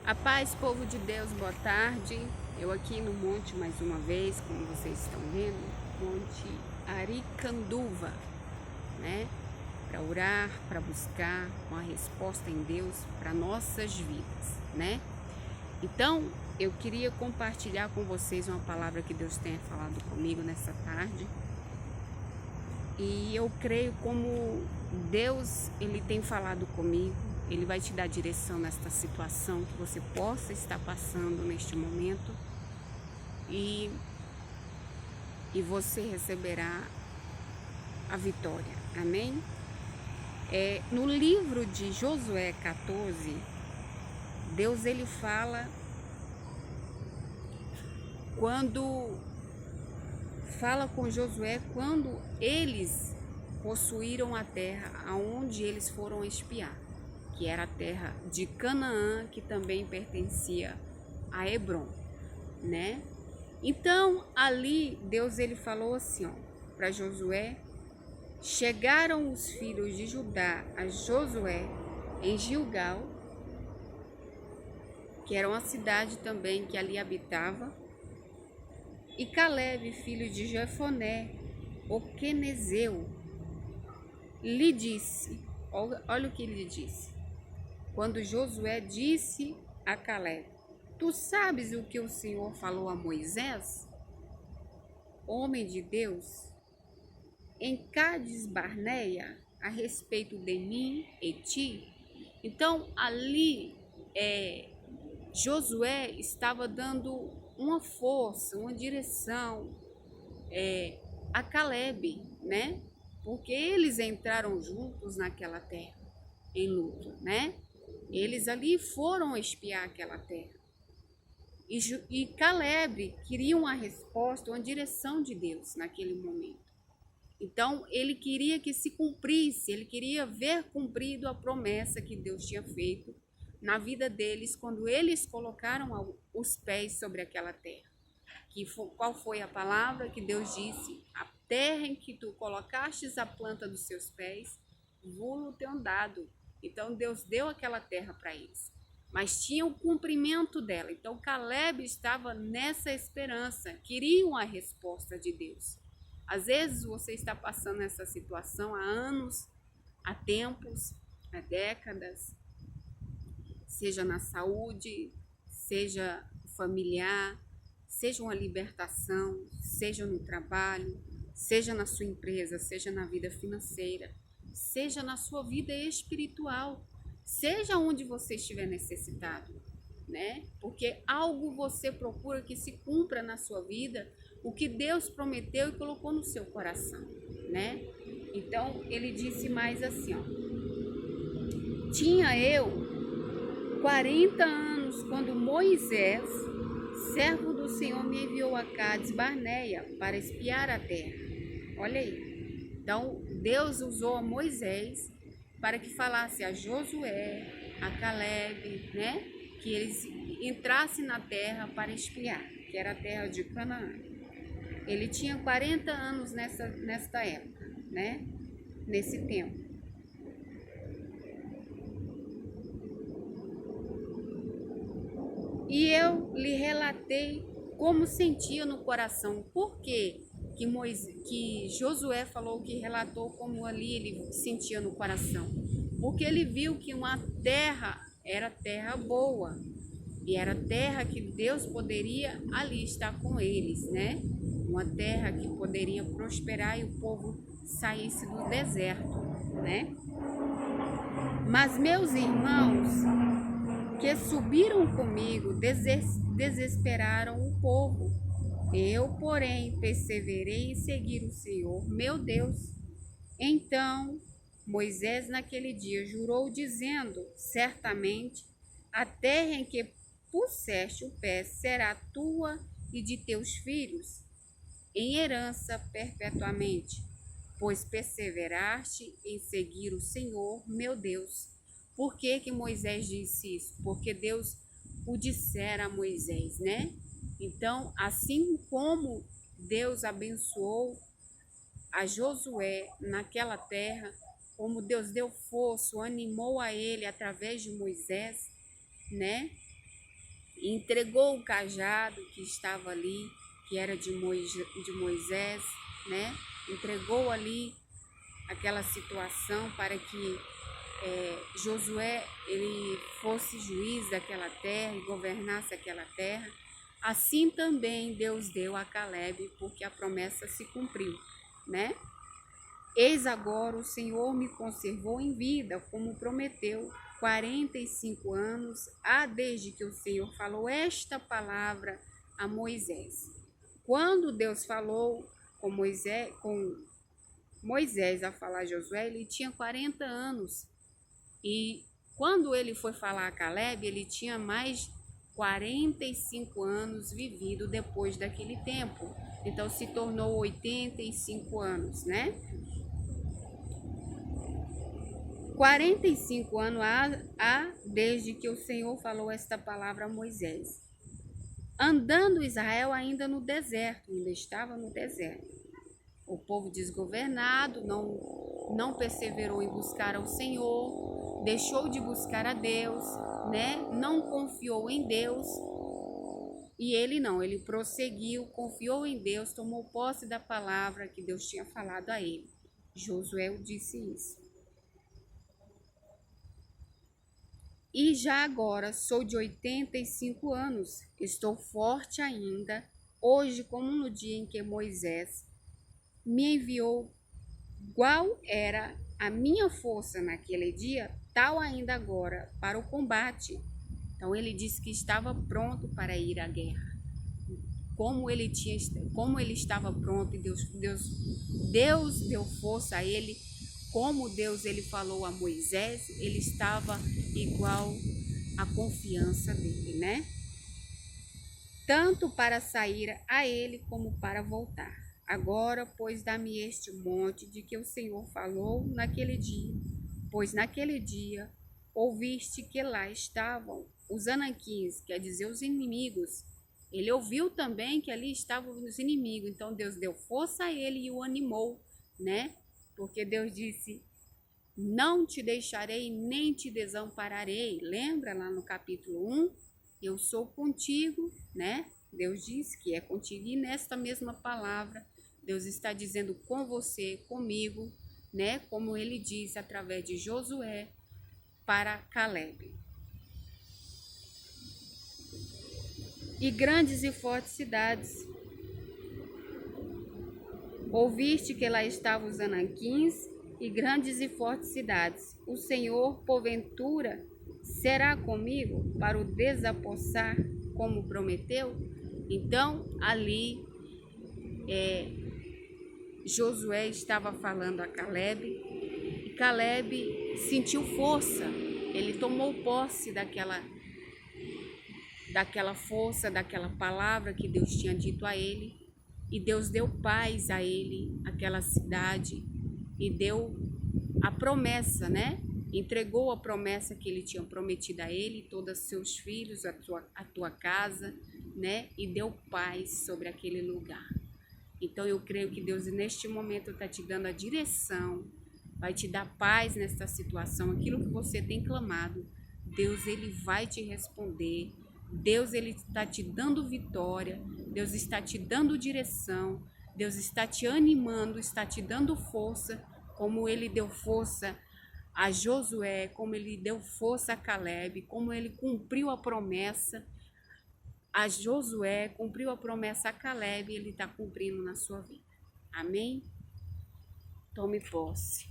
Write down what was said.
A paz, povo de Deus, boa tarde. Eu aqui no monte mais uma vez, como vocês estão vendo, Monte Aricanduva, né? Para orar, para buscar uma resposta em Deus para nossas vidas, né? Então, eu queria compartilhar com vocês uma palavra que Deus tenha falado comigo nessa tarde. E eu creio como Deus, Ele tem falado comigo. Ele vai te dar direção nesta situação que você possa estar passando neste momento. E você receberá a vitória. Amém? No livro de Josué 14, Deus ele fala com Josué quando eles possuíram a terra aonde eles foram espiar, que era a terra de Canaã, que também pertencia a Hebrom, né? Então, ali Deus ele falou assim, para Josué: chegaram os filhos de Judá a Josué em Gilgal, que era uma cidade também que ali habitava, e Caleb, filho de Jefoné, o quenezeu, lhe disse, olha o que ele disse, quando Josué disse a Caleb: tu sabes o que o Senhor falou a Moisés, homem de Deus, em Cádiz Barneia, a respeito de mim e ti? Então ali Josué estava dando uma força, uma direção a Caleb, né? Porque eles entraram juntos naquela terra em luta, né? Eles ali foram espiar aquela terra. E Caleb queria uma resposta, uma direção de Deus naquele momento. Então, ele queria que se cumprisse, ele queria ver cumprido a promessa que Deus tinha feito na vida deles quando eles colocaram os pés sobre aquela terra. Qual foi a palavra que Deus disse? A terra em que tu colocastes a planta dos seus pés, vou-lo tenho dado. Então, Deus deu aquela terra para eles, mas tinha o cumprimento dela. Então, Caleb estava nessa esperança, queria uma resposta de Deus. Às vezes você está passando essa situação há anos, há tempos, há décadas, seja na saúde, seja familiar, seja uma libertação, seja no trabalho, seja na sua empresa, seja na vida financeira, seja na sua vida espiritual, seja onde você estiver necessitado, né? Porque algo você procura que se cumpra na sua vida, o que Deus prometeu e colocou no seu coração, né? Então, ele disse mais assim, tinha eu 40 anos quando Moisés, servo do Senhor, me enviou a Cádiz Barneia para espiar a terra. Olha aí. Então, Deus usou a Moisés para que falasse a Josué, a Caleb, né? Que eles entrassem na terra para espiar, que era a terra de Canaã. Ele tinha 40 anos nesta época, né? Nesse tempo. E eu lhe relatei como sentia no coração. Por quê que Josué falou que relatou como ali ele sentia no coração? Porque ele viu que uma terra era terra boa. E era terra que Deus poderia ali estar com eles, né? Uma terra que poderia prosperar e o povo saísse do deserto, né? Mas meus irmãos que subiram comigo desesperaram o povo. Eu, porém, perseverei em seguir o Senhor, meu Deus. Então Moisés naquele dia jurou, dizendo: certamente a terra em que puseste o pé será tua e de teus filhos em herança perpetuamente, pois perseveraste em seguir o Senhor, meu Deus. Por que Moisés disse isso? Porque Deus o dissera a Moisés, né? Então, assim como Deus abençoou a Josué naquela terra, como Deus deu força, animou a ele através de Moisés, né? e entregou o cajado que estava ali, que era de Moisés, né? Entregou ali aquela situação para que Josué ele fosse juiz daquela terra e governasse aquela terra. Assim também Deus deu a Calebe, porque a promessa se cumpriu, né? Eis agora o Senhor me conservou em vida, como prometeu, 45 anos há desde que o Senhor falou esta palavra a Moisés. Quando Deus falou com Moisés a falar a Josué, ele tinha 40 anos. E quando ele foi falar a Calebe, ele tinha mais 45 anos vivido depois daquele tempo. Então se tornou 85 anos, né? 45 anos há desde que o Senhor falou esta palavra a Moisés. Andando Israel ainda no deserto, ainda estava no deserto. O povo desgovernado não perseverou em buscar ao Senhor, deixou de buscar a Deus, né? Não confiou em Deus. E ele prosseguiu, confiou em Deus, tomou posse da palavra que Deus tinha falado a ele. Josué disse isso. E já agora sou de 85 anos, estou forte ainda, hoje como no dia em que Moisés me enviou. Qual era a minha força naquele dia, tal ainda agora para o combate. Então ele disse que estava pronto para ir à guerra. Como ele estava pronto, e Deus deu força a ele. Como Deus ele falou a Moisés, ele estava igual à confiança dele, né? Tanto para sair a ele como para voltar. Agora, pois, dá-me este monte de que o Senhor falou naquele dia, pois naquele dia ouviste que lá estavam os anaquins, quer dizer, os inimigos. Ele ouviu também que ali estavam os inimigos, então Deus deu força a ele e o animou, né? Porque Deus disse, não te deixarei nem te desampararei. Lembra lá no capítulo 1? Eu sou contigo, né? Deus disse que é contigo. E nesta mesma palavra, Deus está dizendo com você, comigo, né? Como ele disse através de Josué para Calebe. E grandes e fortes cidades. Ouviste que lá estavam os anaquins e grandes e fortes cidades. O Senhor, porventura, será comigo para o desapossar, como prometeu? Então, ali, Josué estava falando a Calebe, e Calebe sentiu força. Ele tomou posse daquela força, daquela palavra que Deus tinha dito a ele. E Deus deu paz a ele, aquela cidade, e deu a promessa, né? Entregou a promessa que ele tinha prometido a ele, todos os seus filhos, a tua casa, né? E deu paz sobre aquele lugar. Então eu creio que Deus neste momento está te dando a direção, vai te dar paz nesta situação, aquilo que você tem clamado, Deus ele vai te responder. Deus ele está te dando vitória, Deus está te dando direção, Deus está te animando, está te dando força, como ele deu força a Josué, como ele deu força a Calebe, como ele cumpriu a promessa a Josué, cumpriu a promessa a Calebe, ele está cumprindo na sua vida. Amém? Tome posse.